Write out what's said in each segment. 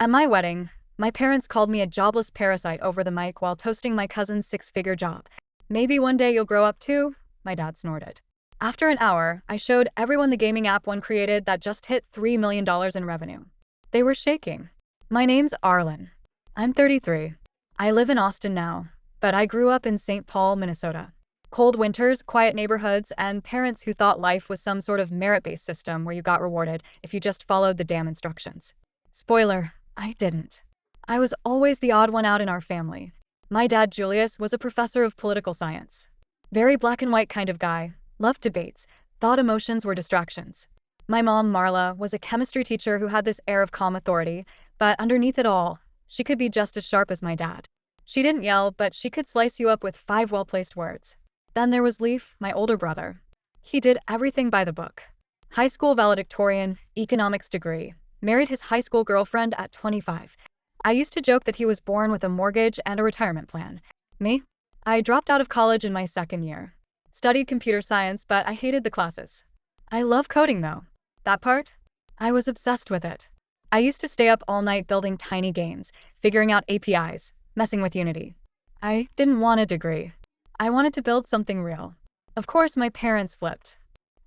At my wedding, my parents called me a jobless parasite over the mic while toasting my cousin's six-figure job. Maybe one day you'll grow up too, my dad snorted. After an hour, I showed everyone the gaming app one created that just hit $3 million in revenue. They were shaking. My name's Arlen. I'm 33. I live in Austin now, but I grew up in St. Paul, Minnesota. Cold winters, quiet neighborhoods, and parents who thought life was some sort of merit-based system where you got rewarded if you just followed the damn instructions. Spoiler, I didn't. I was always the odd one out in our family. My dad, Julius, was a professor of political science. Very black and white kind of guy, loved debates, thought emotions were distractions. My mom, Marla, was a chemistry teacher who had this air of calm authority, but underneath it all, she could be just as sharp as my dad. She didn't yell, but she could slice you up with 5 well-placed words. Then there was Leaf, my older brother. He did everything by the book. High school valedictorian, economics degree, married his high school girlfriend at 25. I used to joke that he was born with a mortgage and a retirement plan. Me? I dropped out of college in my second year. Studied computer science, but I hated the classes. I love coding though. That part? I was obsessed with it. I used to stay up all night building tiny games, figuring out APIs, messing with Unity. I didn't want a degree. I wanted to build something real. Of course, my parents flipped.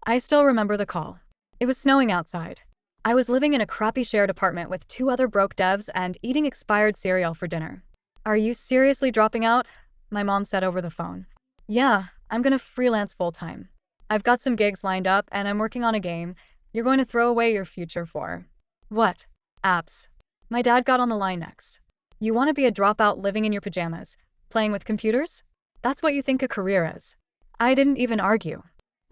I still remember the call. It was snowing outside. I was living in a crappy shared apartment with 2 other broke devs and eating expired cereal for dinner. Are you seriously dropping out? My mom said over the phone. Yeah, I'm gonna freelance full-time. I've got some gigs lined up and I'm working on a game you're going to throw away your future for. What? Apps. My dad got on the line next. You want to be a dropout living in your pajamas, playing with computers? That's what you think a career is. I didn't even argue.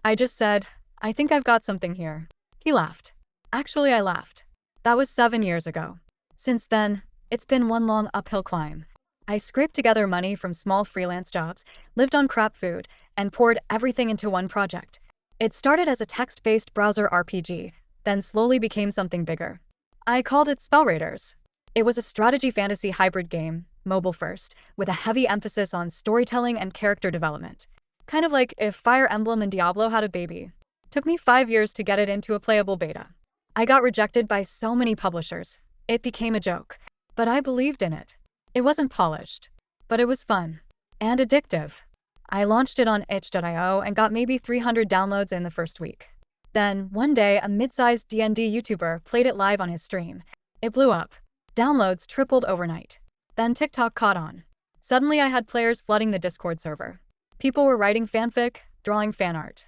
I just said, I think I've got something here. He laughed. Actually, I laughed. That was 7 years ago. Since then, it's been one long uphill climb. I scraped together money from small freelance jobs, lived on crap food, and poured everything into one project. It started as a text-based browser RPG, then slowly became something bigger. I called it Spellraiders. It was a strategy fantasy hybrid game, mobile first, with a heavy emphasis on storytelling and character development. Kind of like if Fire Emblem and Diablo had a baby. Took me 5 years to get it into a playable beta. I got rejected by so many publishers. It became a joke. But I believed in it. It wasn't polished, but it was fun. And addictive. I launched it on itch.io and got maybe 300 downloads in the first week. Then, one day, a mid-sized D&D YouTuber played it live on his stream. It blew up. Downloads tripled overnight. Then TikTok caught on. Suddenly I had players flooding the Discord server. People were writing fanfic, drawing fan art.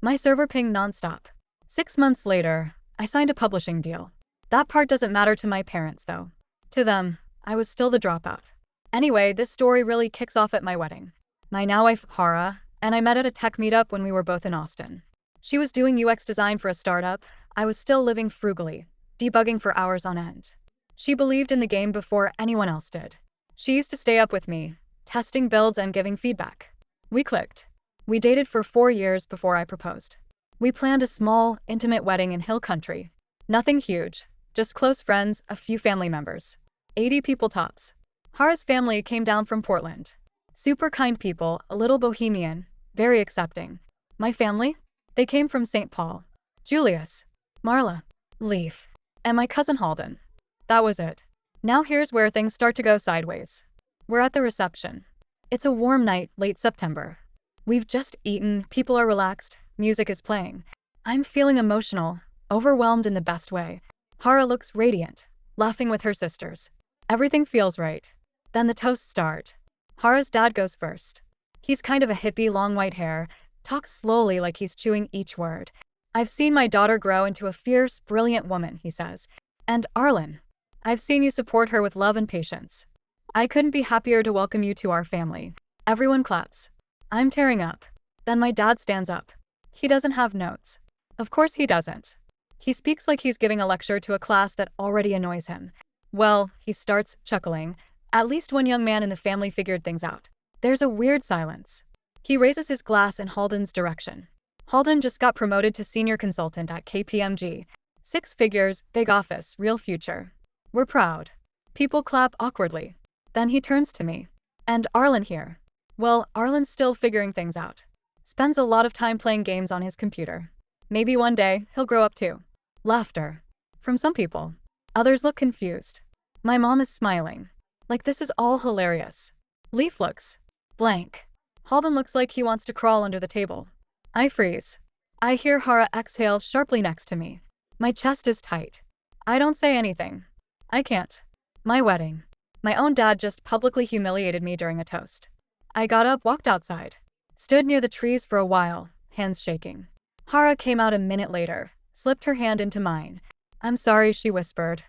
My server pinged nonstop. 6 months later, I signed a publishing deal. That part doesn't matter to my parents, though. To them, I was still the dropout. Anyway, this story really kicks off at my wedding. My now wife, Hara, and I met at a tech meetup when we were both in Austin. She was doing UX design for a startup. I was still living frugally, debugging for hours on end. She believed in the game before anyone else did. She used to stay up with me, testing builds and giving feedback. We clicked. We dated for 4 years before I proposed. We planned a small, intimate wedding in Hill Country. Nothing huge, just close friends, a few family members. 80 people tops. Hara's family came down from Portland. Super kind people, a little bohemian, very accepting. My family? They came from St. Paul. Julius, Marla, Leaf, and my cousin Halden. That was it. Now here's where things start to go sideways. We're at the reception. It's a warm night, late September. We've just eaten, people are relaxed, music is playing. I'm feeling emotional, overwhelmed in the best way. Hara looks radiant, laughing with her sisters. Everything feels right. Then the toasts start. Hara's dad goes first. He's kind of a hippie, long white hair, talks slowly like he's chewing each word. I've seen my daughter grow into a fierce, brilliant woman, he says. And Arlen, I've seen you support her with love and patience. I couldn't be happier to welcome you to our family. Everyone claps. I'm tearing up. Then my dad stands up. He doesn't have notes. Of course he doesn't. He speaks like he's giving a lecture to a class that already annoys him. Well, he starts chuckling. At least one young man in the family figured things out. There's a weird silence. He raises his glass in Halden's direction. Halden just got promoted to senior consultant at KPMG. 6 figures, big office, real future. We're proud. People clap awkwardly. Then he turns to me. And Arlen here. Well, Arlen's still figuring things out. Spends a lot of time playing games on his computer. Maybe one day, he'll grow up too. Laughter. From some people. Others look confused. My mom is smiling. Like this is all hilarious. Leaf looks blank. Halden looks like he wants to crawl under the table. I freeze. I hear Hara exhale sharply next to me. My chest is tight. I don't say anything. I can't. My wedding. My own dad just publicly humiliated me during a toast. I got up, walked outside. Stood near the trees for a while, hands shaking. Hara came out a minute later, slipped her hand into mine. I'm sorry, she whispered.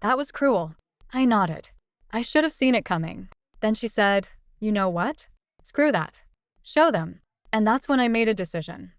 That was cruel. I nodded. I should have seen it coming. Then she said, you know what? Screw that. Show them. And that's when I made a decision.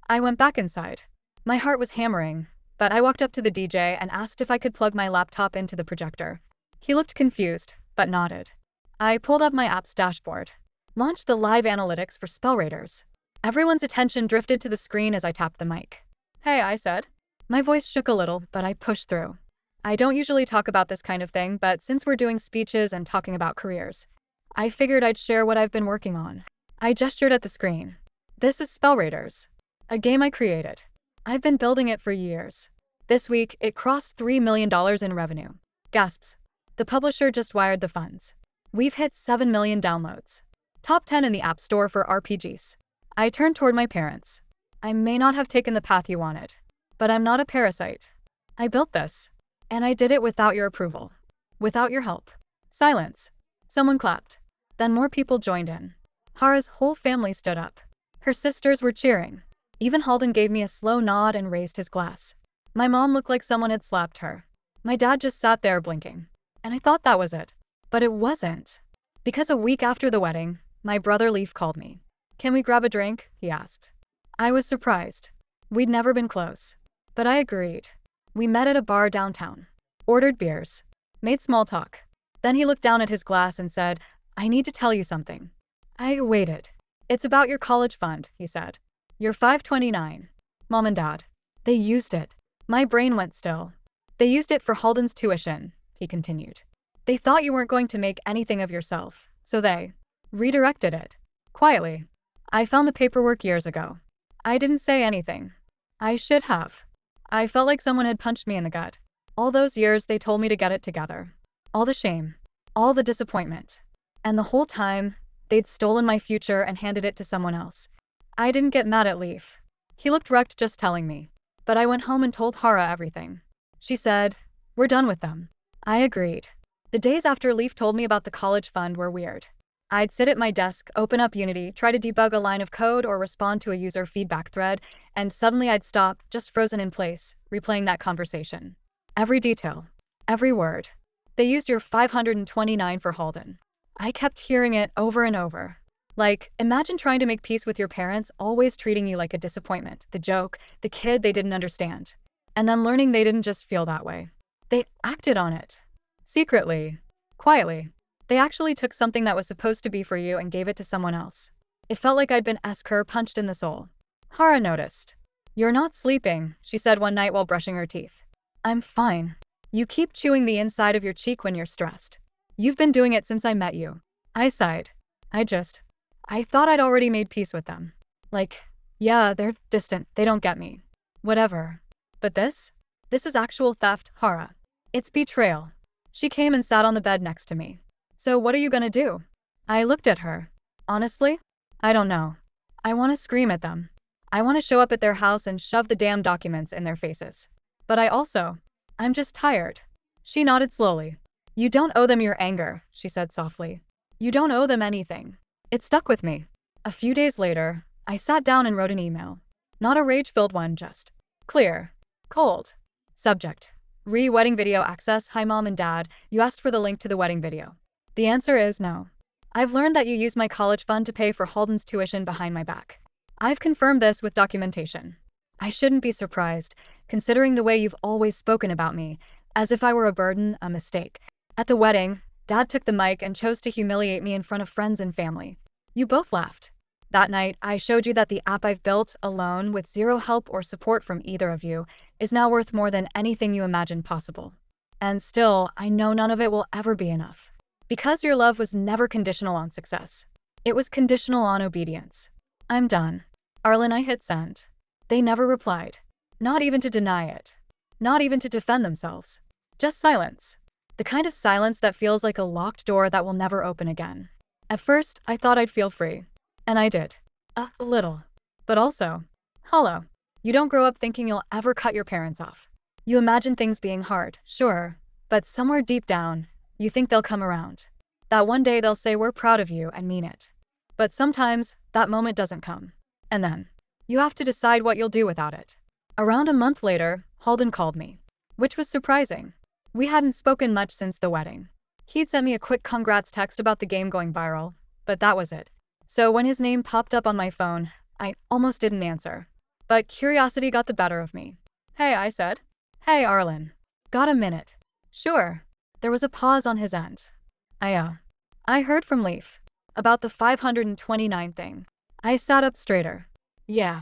I went back inside. My heart was hammering, but I walked up to the DJ and asked if I could plug my laptop into the projector. He looked confused, but nodded. I pulled up my app's dashboard. Launched the live analytics for spell raiders. Everyone's attention drifted to the screen as I tapped the mic. Hey, I said. My voice shook a little, but I pushed through. I don't usually talk about this kind of thing, but since we're doing speeches and talking about careers, I figured I'd share what I've been working on. I gestured at the screen. This is Spell Raiders, a game I created. I've been building it for years. This week, it crossed $3 million in revenue. Gasps. The publisher just wired the funds. We've hit 7 million downloads. Top 10 in the App Store for RPGs. I turned toward my parents. I may not have taken the path you wanted, but I'm not a parasite. I built this, and I did it without your approval. Without your help. Silence. Someone clapped. Then more people joined in. Hara's whole family stood up. Her sisters were cheering. Even Halden gave me a slow nod and raised his glass. My mom looked like someone had slapped her. My dad just sat there blinking. And I thought that was it. But it wasn't. Because a week after the wedding, my brother Leaf called me. Can we grab a drink? He asked. I was surprised. We'd never been close. But I agreed. We met at a bar downtown. Ordered beers. Made small talk. Then he looked down at his glass and said, I need to tell you something. I waited. It's about your college fund, he said. You're 529. Mom and Dad. They used it. My brain went still. They used it for Halden's tuition, he continued. They thought you weren't going to make anything of yourself, so they redirected it. Quietly. I found the paperwork years ago. I didn't say anything. I should have. I felt like someone had punched me in the gut. All those years they told me to get it together. All the shame. All the disappointment. And the whole time, they'd stolen my future and handed it to someone else. I didn't get mad at Leaf. He looked wrecked just telling me. But I went home and told Hara everything. She said, we're done with them. I agreed. The days after Leaf told me about the college fund were weird. I'd sit at my desk, open up Unity, try to debug a line of code or respond to a user feedback thread, and suddenly I'd stop, just frozen in place, replaying that conversation. Every detail. Every word. They used your 529 for Halden. I kept hearing it over and over. Like, imagine trying to make peace with your parents, always treating you like a disappointment, the joke, the kid they didn't understand. And then learning they didn't just feel that way. They acted on it. Secretly. Quietly. They actually took something that was supposed to be for you and gave it to someone else. It felt like I'd been punched in the soul. Hara noticed. You're not sleeping, she said one night while brushing her teeth. I'm fine. You keep chewing the inside of your cheek when you're stressed. You've been doing it since I met you. I sighed. I thought I'd already made peace with them. Like, yeah, they're distant, they don't get me. Whatever. But this is actual theft, Hara. It's betrayal. She came and sat on the bed next to me. So what are you gonna do? I looked at her. Honestly, I don't know. I want to scream at them. I want to show up at their house and shove the damn documents in their faces. But I'm just tired. She nodded slowly. You don't owe them your anger, she said softly. You don't owe them anything. It stuck with me. A few days later, I sat down and wrote an email. Not a rage-filled one, just clear. Cold. Subject. Wedding video access. Hi Mom and Dad, you asked for the link to the wedding video. The answer is no. I've learned that you used my college fund to pay for Halden's tuition behind my back. I've confirmed this with documentation. I shouldn't be surprised, considering the way you've always spoken about me, as if I were a burden, a mistake. At the wedding, Dad took the mic and chose to humiliate me in front of friends and family. You both laughed. That night, I showed you that the app I've built, alone, with zero help or support from either of you, is now worth more than anything you imagined possible. And still, I know none of it will ever be enough. Because your love was never conditional on success. It was conditional on obedience. I'm done. Arlen, I hit send. They never replied. Not even to deny it. Not even to defend themselves. Just silence. The kind of silence that feels like a locked door that will never open again. At first, I thought I'd feel free. And I did. A little. But also, hollow. You don't grow up thinking you'll ever cut your parents off. You imagine things being hard, sure, but somewhere deep down, you think they'll come around. That one day they'll say we're proud of you and mean it. But sometimes, that moment doesn't come. And then, you have to decide what you'll do without it. Around a month later, Halden called me. Which was surprising. We hadn't spoken much since the wedding. He'd sent me a quick congrats text about the game going viral, but that was it. So when his name popped up on my phone, I almost didn't answer. But curiosity got the better of me. Hey, I said. Hey, Arlen. Got a minute? Sure. There was a pause on his end. I heard from Leaf. About the 529 thing. I sat up straighter. Yeah.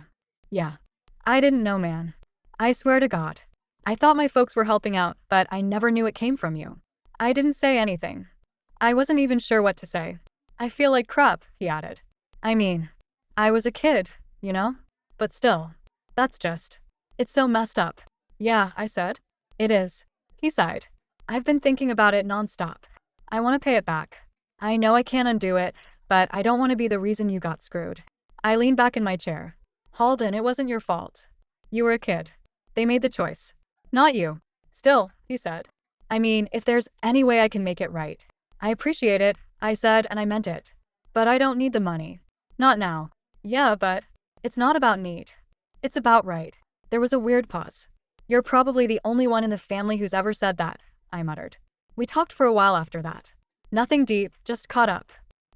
I didn't know, man. I swear to God. I thought my folks were helping out, but I never knew it came from you. I didn't say anything. I wasn't even sure what to say. I feel like crap, he added. I mean, I was a kid, you know? But still, that's just, it's so messed up. Yeah, I said. It is. He sighed. I've been thinking about it nonstop. I want to pay it back. I know I can't undo it, but I don't want to be the reason you got screwed. I leaned back in my chair. Halden, it wasn't your fault. You were a kid. They made the choice. Not you. Still, he said. I mean, if there's any way I can make it right. I appreciate it, I said, and I meant it. But I don't need the money. Not now. Yeah, but it's not about need. It's about right. There was a weird pause. You're probably the only one in the family who's ever said that, I muttered. We talked for a while after that. Nothing deep, just caught up.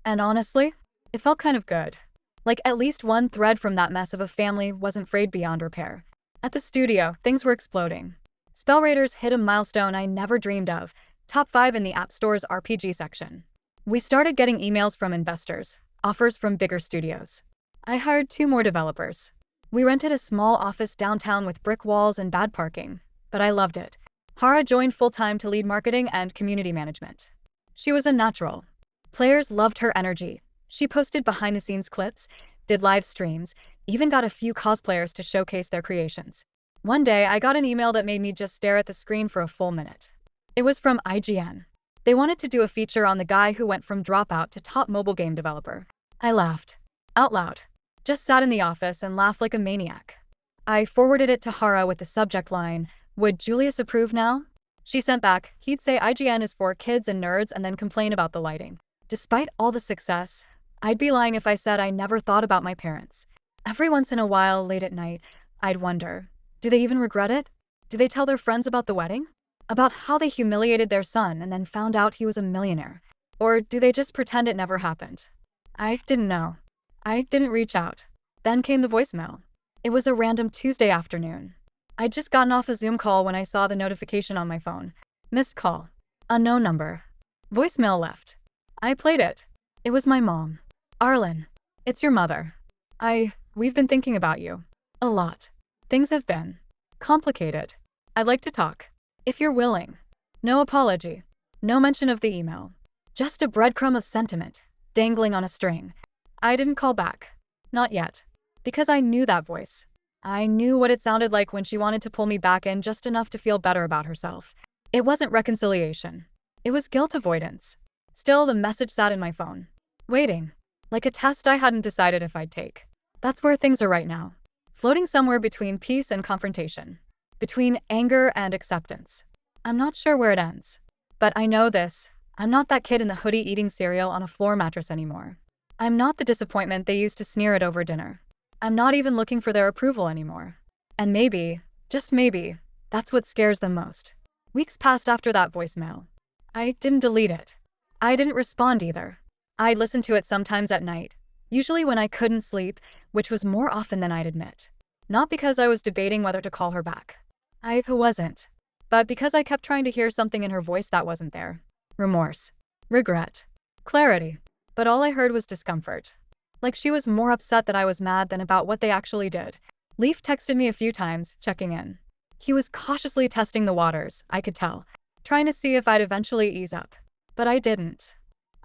And honestly, it felt kind of good. Like at least one thread from that mess of a family wasn't frayed beyond repair. At the studio, things were exploding. Spell Raiders hit a milestone I never dreamed of, top 5 in the App Store's RPG section. We started getting emails from investors, offers from bigger studios. I hired 2 more developers. We rented a small office downtown with brick walls and bad parking, but I loved it. Hara joined full-time to lead marketing and community management. She was a natural. Players loved her energy. She posted behind-the-scenes clips, did live streams, even got a few cosplayers to showcase their creations. One day, I got an email that made me just stare at the screen for a full minute. It was from IGN. They wanted to do a feature on the guy who went from dropout to top mobile game developer. I laughed. Out loud. Just sat in the office and laughed like a maniac. I forwarded it to Hara with the subject line, "Would Julius approve now?" She sent back, he'd say IGN is for kids and nerds and then complain about the lighting. Despite all the success, I'd be lying if I said I never thought about my parents. Every once in a while, late at night, I'd wonder, do they even regret it? Do they tell their friends about the wedding? About how they humiliated their son and then found out he was a millionaire? Or do they just pretend it never happened? I didn't know. I didn't reach out. Then came the voicemail. It was a random Tuesday afternoon. I'd just gotten off a Zoom call when I saw the notification on my phone. Missed call. Unknown number. Voicemail left. I played it. It was my mom. Arlen, it's your mother. We've been thinking about you. A lot. Things have been complicated. I'd like to talk. If you're willing. No apology. No mention of the email. Just a breadcrumb of sentiment, dangling on a string. I didn't call back. Not yet. Because I knew that voice. I knew what it sounded like when she wanted to pull me back in just enough to feel better about herself. It wasn't reconciliation. It was guilt avoidance. Still, the message sat in my phone. Waiting. Like a test I hadn't decided if I'd take. That's where things are right now. Floating somewhere between peace and confrontation. Between anger and acceptance. I'm not sure where it ends. But I know this. I'm not that kid in the hoodie eating cereal on a floor mattress anymore. I'm not the disappointment they used to sneer at over dinner. I'm not even looking for their approval anymore. And maybe, just maybe, that's what scares them most. Weeks passed after that voicemail. I didn't delete it. I didn't respond either. I'd listen to it sometimes at night, usually when I couldn't sleep, which was more often than I'd admit. Not because I was debating whether to call her back. I wasn't. But because I kept trying to hear something in her voice that wasn't there. Remorse. Regret. Clarity. But all I heard was discomfort. Like she was more upset that I was mad than about what they actually did. Leaf texted me a few times, checking in. He was cautiously testing the waters, I could tell, trying to see if I'd eventually ease up. But I didn't.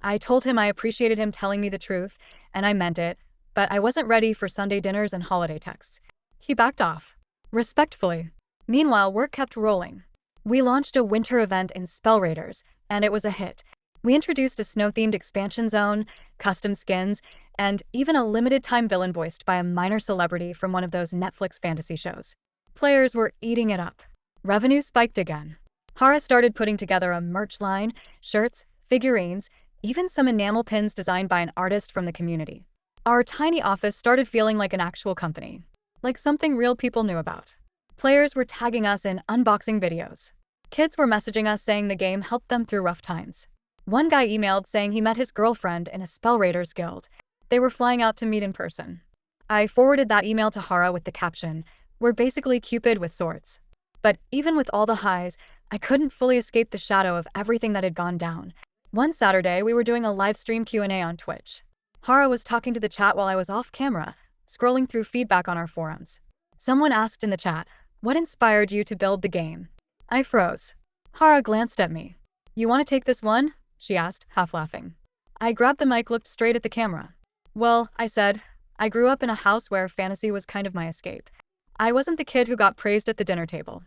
I told him I appreciated him telling me the truth, and I meant it, but I wasn't ready for Sunday dinners and holiday texts. He backed off. Respectfully. Meanwhile, work kept rolling. We launched a winter event in Spell Raiders, and it was a hit. We introduced a snow-themed expansion zone, custom skins, and even a limited-time villain voiced by a minor celebrity from one of those Netflix fantasy shows. Players were eating it up. Revenue spiked again. Hara started putting together a merch line, shirts, figurines, even some enamel pins designed by an artist from the community. Our tiny office started feeling like an actual company, like something real people knew about. Players were tagging us in unboxing videos. Kids were messaging us saying the game helped them through rough times. One guy emailed saying he met his girlfriend in a Spell Raiders guild. They were flying out to meet in person. I forwarded that email to Hara with the caption, "We're basically Cupid with swords." But even with all the highs, I couldn't fully escape the shadow of everything that had gone down. One Saturday, we were doing a live stream Q&A on Twitch. Hara was talking to the chat while I was off camera, scrolling through feedback on our forums. Someone asked in the chat, "What inspired you to build the game?" I froze. Hara glanced at me. "You want to take this one?" she asked, half laughing. I grabbed the mic, looked straight at the camera. "Well," I said, "I grew up in a house where fantasy was kind of my escape. I wasn't the kid who got praised at the dinner table.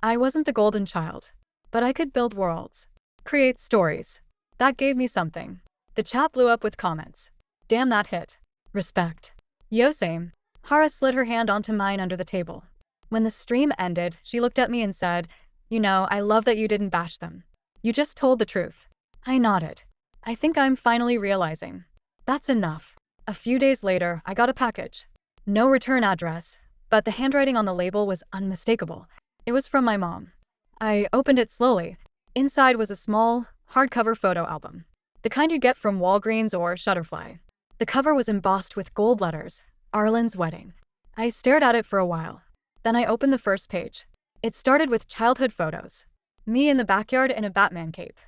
I wasn't the golden child. But I could build worlds, create stories. That gave me something." The chat blew up with comments. "Damn, that hit. Respect." "Yo, same." Hara slid her hand onto mine under the table. When the stream ended, she looked at me and said, "You know, I love that you didn't bash them. You just told the truth." I nodded. I think I'm finally realizing. That's enough. A few days later, I got a package. No return address, but the handwriting on the label was unmistakable. It was from my mom. I opened it slowly. Inside was a small, hardcover photo album. The kind you get from Walgreens or Shutterfly. The cover was embossed with gold letters, Arlen's wedding. I stared at it for a while. Then I opened the first page. It started with childhood photos. Me in the backyard in a Batman cape.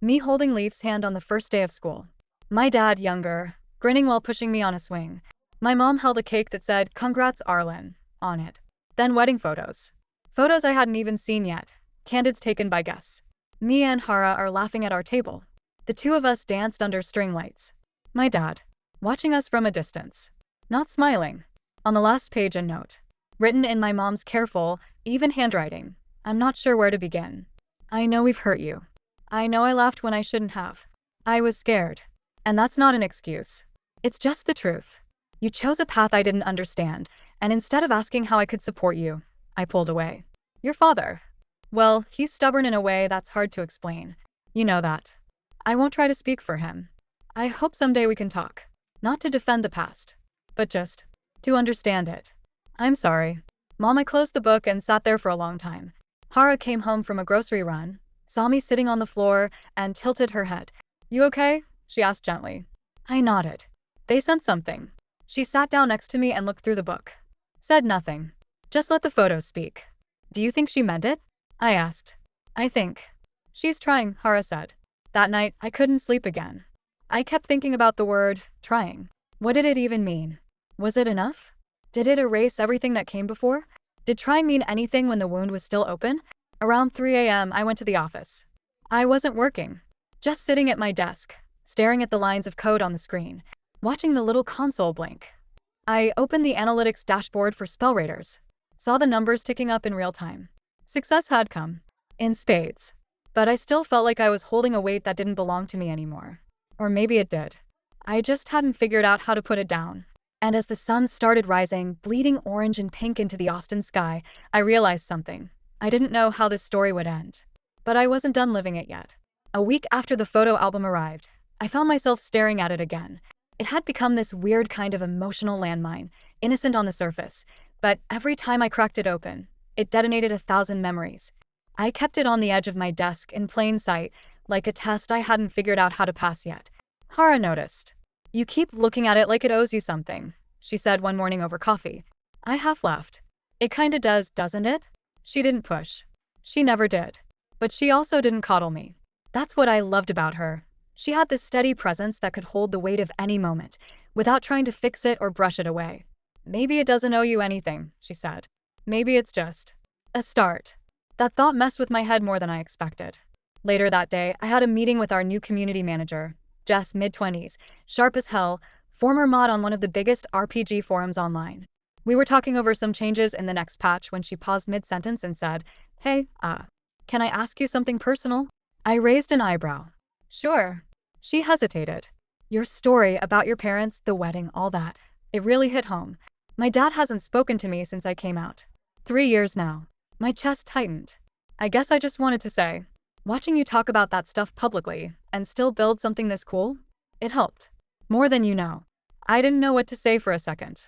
Me holding Leaf's hand on the first day of school. My dad, younger, grinning while pushing me on a swing. My mom held a cake that said, "Congrats, Arlen," on it. Then wedding photos. Photos I hadn't even seen yet. Candids taken by guests. Me and Hara are laughing at our table. The two of us danced under string lights. My dad, watching us from a distance. Not smiling. On the last page, a note. Written in my mom's careful, even handwriting. "I'm not sure where to begin. I know we've hurt you. I know I laughed when I shouldn't have. I was scared. And that's not an excuse. It's just the truth. You chose a path I didn't understand, and instead of asking how I could support you, I pulled away. Your father. Well, he's stubborn in a way that's hard to explain. You know that. I won't try to speak for him. I hope someday we can talk. Not to defend the past, but just to understand it. I'm sorry." Mom, I closed the book and sat there for a long time. Hara came home from a grocery run, saw me sitting on the floor, and tilted her head. "You okay?" she asked gently. I nodded. "They sent something." She sat down next to me and looked through the book. Said nothing. "Just let the photos speak." "Do you think she meant it?" I asked. "I think she's trying," Hara said. That night, I couldn't sleep again. I kept thinking about the word, trying. What did it even mean? Was it enough? Did it erase everything that came before? Did trying mean anything when the wound was still open? Around 3 a.m., I went to the office. I wasn't working. Just sitting at my desk, staring at the lines of code on the screen, watching the little console blink. I opened the analytics dashboard for Spell Raiders. Saw the numbers ticking up in real time. Success had come. In spades. But I still felt like I was holding a weight that didn't belong to me anymore. Or maybe it did. I just hadn't figured out how to put it down. And as the sun started rising, bleeding orange and pink into the Austin sky, I realized something. I didn't know how this story would end. But I wasn't done living it yet. A week after the photo album arrived, I found myself staring at it again. It had become this weird kind of emotional landmine, innocent on the surface. But every time I cracked it open, it detonated 1,000 memories. I kept it on the edge of my desk in plain sight, like a test I hadn't figured out how to pass yet. Hara noticed. "You keep looking at it like it owes you something," she said one morning over coffee. I half laughed. "It kinda does, doesn't it?" She didn't push. She never did. But she also didn't coddle me. That's what I loved about her. She had this steady presence that could hold the weight of any moment, without trying to fix it or brush it away. "Maybe it doesn't owe you anything," she said. "Maybe it's just a start." That thought messed with my head more than I expected. Later that day, I had a meeting with our new community manager, Jess, mid-20s, sharp as hell, former mod on one of the biggest RPG forums online. We were talking over some changes in the next patch when she paused mid-sentence and said, "Hey, Can I ask you something personal? I raised an eyebrow. Sure. She hesitated. Your story about your parents, the wedding, all that. It really hit home. My dad hasn't spoken to me since I came out. 3 years now. My chest tightened. I guess I just wanted to say, watching you talk about that stuff publicly and still build something this cool, it helped. More than you know. I didn't know what to say for a second.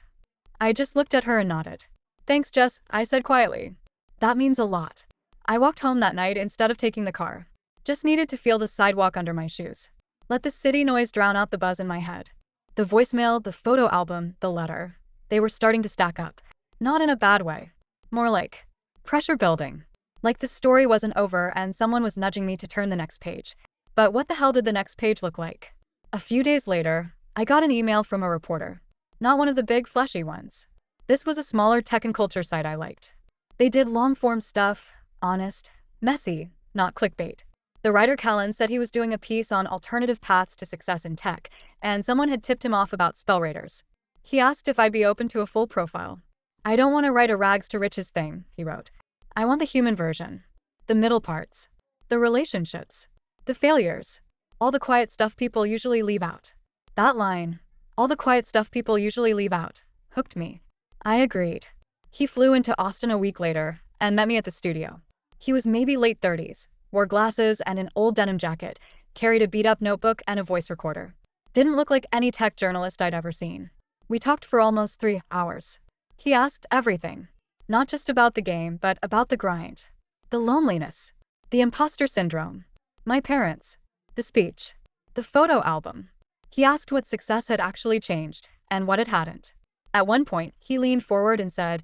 I just looked at her and nodded. Thanks, Jess, I said quietly. That means a lot. I walked home that night instead of taking the car. Just needed to feel the sidewalk under my shoes. Let the city noise drown out the buzz in my head. The voicemail, the photo album, the letter. They were starting to stack up. Not in a bad way. More like pressure building. Like the story wasn't over and someone was nudging me to turn the next page. But what the hell did the next page look like? A few days later, I got an email from a reporter. Not one of the big, fleshy ones. This was a smaller tech and culture site I liked. They did long-form stuff, honest, messy, not clickbait. The writer Callan said he was doing a piece on alternative paths to success in tech, and someone had tipped him off about spell raiders. He asked if I'd be open to a full profile. I don't want to write a rags to riches thing, he wrote. I want the human version. The middle parts. The relationships. The failures. All the quiet stuff people usually leave out. That line, all the quiet stuff people usually leave out, hooked me. I agreed. He flew into Austin a week later and met me at the studio. He was maybe late 30s, wore glasses and an old denim jacket, carried a beat-up notebook and a voice recorder. Didn't look like any tech journalist I'd ever seen. We talked for almost 3 hours. He asked everything. Not just about the game, but about the grind. The loneliness. The imposter syndrome. My parents. The speech. The photo album. He asked what success had actually changed, and what it hadn't. At one point, he leaned forward and said,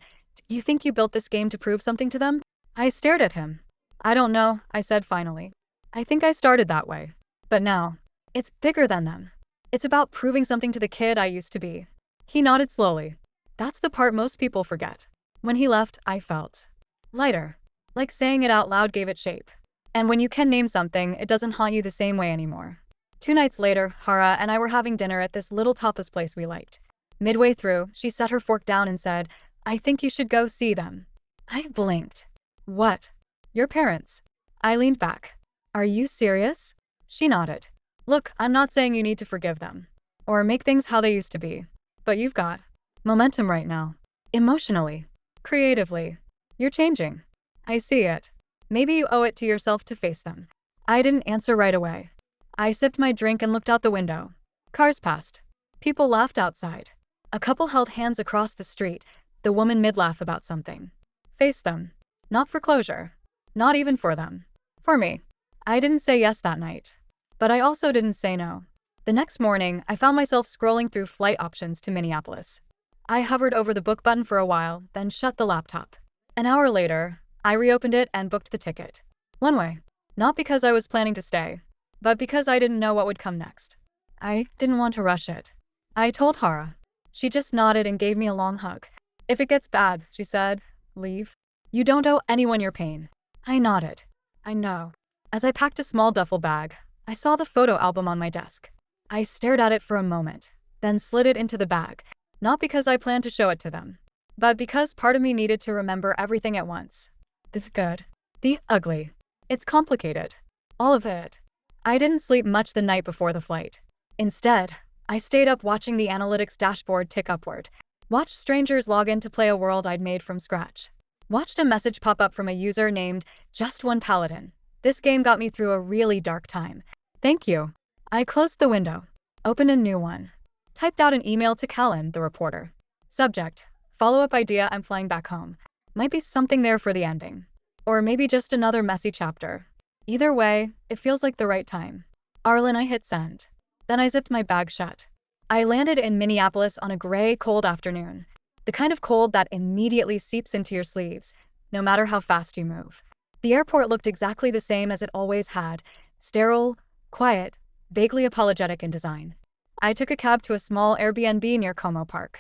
"Do you think you built this game to prove something to them?" I stared at him. "I don't know," I said finally. "I think I started that way. But now, it's bigger than them. It's about proving something to the kid I used to be." He nodded slowly. That's the part most people forget. When he left, I felt lighter. Like saying it out loud gave it shape. And when you can name something, it doesn't haunt you the same way anymore. 2 nights later, Hara and I were having dinner at this little tapas place we liked. Midway through, she set her fork down and said, "I think you should go see them." I blinked. "What? Your parents?" I leaned back. "Are you serious?" She nodded. "Look, I'm not saying you need to forgive them. Or make things how they used to be. But you've got momentum right now. Emotionally. Creatively. You're changing. I see it. Maybe you owe it to yourself to face them." I didn't answer right away. I sipped my drink and looked out the window. Cars passed. People laughed outside. A couple held hands across the street, the woman mid-laugh about something. Face them. Not for closure. Not even for them. For me. I didn't say yes that night. But I also didn't say no. The next morning, I found myself scrolling through flight options to Minneapolis. I hovered over the book button for a while, then shut the laptop. An hour later, I reopened it and booked the ticket. One way. Not because I was planning to stay, but because I didn't know what would come next. I didn't want to rush it. I told Hara. She just nodded and gave me a long hug. "If it gets bad," she said, "leave. You don't owe anyone your pain." I nodded. I know. As I packed a small duffel bag, I saw the photo album on my desk. I stared at it for a moment, then slid it into the bag, not because I planned to show it to them, but because part of me needed to remember everything at once. The good. The ugly. It's complicated. All of it. I didn't sleep much the night before the flight. Instead, I stayed up watching the analytics dashboard tick upward. Watched strangers log in to play a world I'd made from scratch. Watched a message pop up from a user named Just One Paladin. This game got me through a really dark time. Thank you. I closed the window. Opened a new one. Typed out an email to Callan, the reporter. Subject: follow-up idea, I'm flying back home. Might be something there for the ending. Or maybe just another messy chapter. Either way, it feels like the right time. Arlen, I hit send. Then I zipped my bag shut. I landed in Minneapolis on a gray, cold afternoon. The kind of cold that immediately seeps into your sleeves, no matter how fast you move. The airport looked exactly the same as it always had. Sterile, quiet, vaguely apologetic in design. I took a cab to a small Airbnb near Como Park.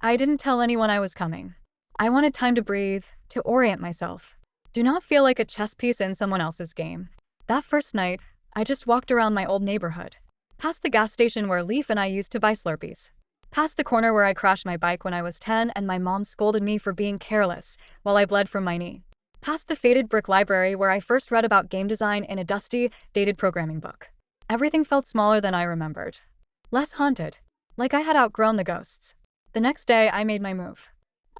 I didn't tell anyone I was coming. I wanted time to breathe, to orient myself. Do not feel like a chess piece in someone else's game. That first night, I just walked around my old neighborhood. Past the gas station where Leaf and I used to buy Slurpees. Past the corner where I crashed my bike when I was 10 and my mom scolded me for being careless while I bled from my knee. past the faded brick library where I first read about game design in a dusty, dated programming book. Everything felt smaller than I remembered. Less haunted. Like I had outgrown the ghosts. The next day, I made my move.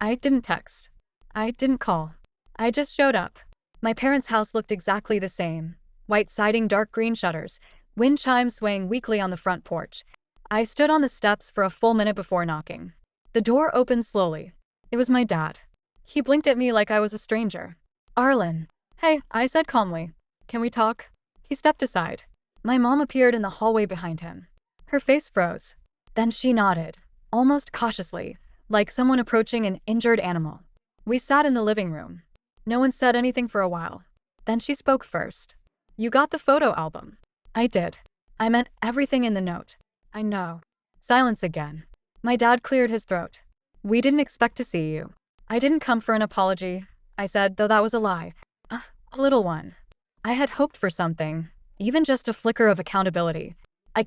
I didn't text. I didn't call. I just showed up. My parents' house looked exactly the same. White siding, dark green shutters, wind chimes swaying weakly on the front porch. I stood on the steps for a full minute before knocking. The door opened slowly. It was my dad. He blinked at me like I was a stranger. "Arlen." "Hey," I said calmly. "Can we talk?" He stepped aside. My mom appeared in the hallway behind him. Her face froze. Then she nodded, almost cautiously, like someone approaching an injured animal. We sat in the living room. No one said anything for a while. Then she spoke first. "You got the photo album." I did. I meant everything in the note. "I know." Silence again. My dad cleared his throat. "We didn't expect to see you." "I didn't come for an apology," I said, though that was a lie. A little one. I had hoped for something, even just a flicker of accountability. I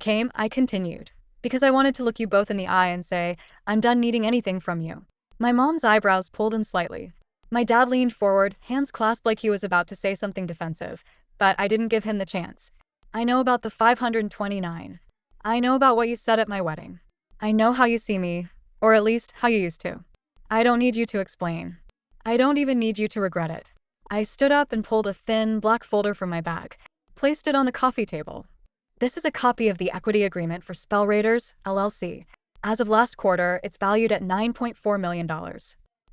continued, because I wanted to look you both in the eye and say, "I'm done needing anything from you." My mom's eyebrows pulled in slightly. My dad leaned forward, hands clasped like he was about to say something defensive, but I didn't give him the chance. "I know about the 529. I know about what you said at my wedding. I know how you see me, or at least how you used to. I don't need you to explain. I don't even need you to regret it." I stood up and pulled a thin, black folder from my bag, placed it on the coffee table. "This is a copy of the equity agreement for Spell Raiders, LLC. As of last quarter, it's valued at $9.4 million.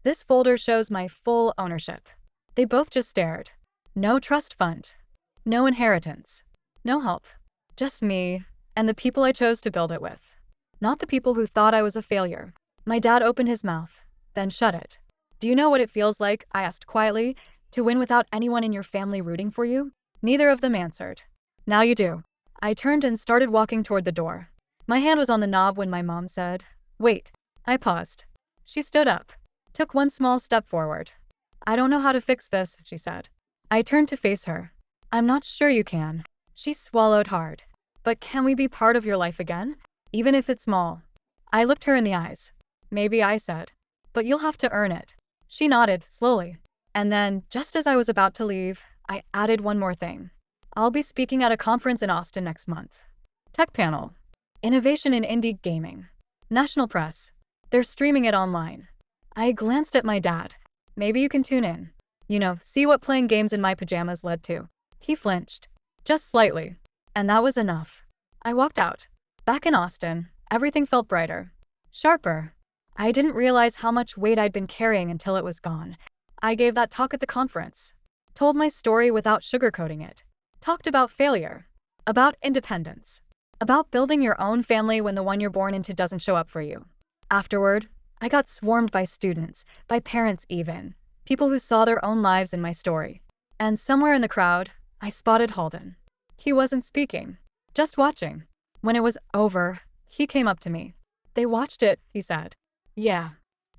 This folder shows my full ownership." They both just stared. No trust fund. No inheritance. No help. Just me, and the people I chose to build it with. Not the people who thought I was a failure. My dad opened his mouth, then shut it. "Do you know what it feels like," I asked quietly, "to win without anyone in your family rooting for you?" Neither of them answered. "Now you do." I turned and started walking toward the door. My hand was on the knob when my mom said, "Wait." I paused. She stood up, took one small step forward. "I don't know how to fix this," she said. I turned to face her. "I'm not sure you can." She swallowed hard. "But can we be part of your life again? Even if it's small." I looked her in the eyes. "Maybe," I said. "But you'll have to earn it." She nodded, slowly. And then, just as I was about to leave, I added one more thing. "I'll be speaking at a conference in Austin next month. Tech panel. Innovation in Indie Gaming. National press. They're streaming it online." I glanced at my dad. "Maybe you can tune in. See what playing games in my pajamas led to." He flinched. Just slightly. And that was enough. I walked out. Back in Austin, everything felt brighter. Sharper. I didn't realize how much weight I'd been carrying until it was gone. I gave that talk at the conference. Told my story without sugarcoating it. Talked about failure. About independence. About building your own family when the one you're born into doesn't show up for you. Afterward, I got swarmed by students, by parents even. People who saw their own lives in my story. And somewhere in the crowd, I spotted Halden. He wasn't speaking, just watching. When it was over, he came up to me. "They watched it," he said. "Yeah.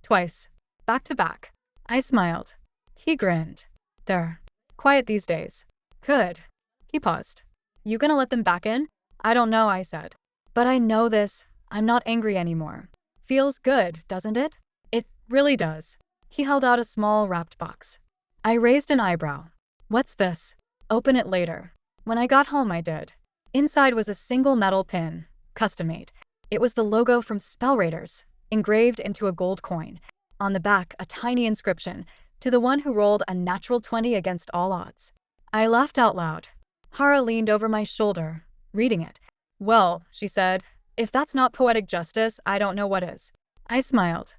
Twice. Back to back." I smiled. He grinned. "They're quiet these days." "Good." He paused. "You gonna let them back in?" "I don't know," I said. "But I know this. I'm not angry anymore." "Feels good, doesn't it?" "It really does." He held out a small wrapped box. I raised an eyebrow. "What's this?" "Open it later." When I got home, I did. Inside was a single metal pin, custom-made. It was the logo from Spell Raiders, engraved into a gold coin. On the back, a tiny inscription, "To the one who rolled a natural 20 against all odds." I laughed out loud. Hara leaned over my shoulder, reading it. "Well," she said, "if that's not poetic justice, I don't know what is." I smiled.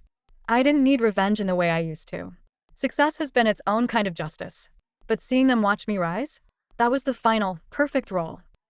I didn't need revenge in the way I used to. Success has been its own kind of justice. But seeing them watch me rise? That was the final, perfect roll.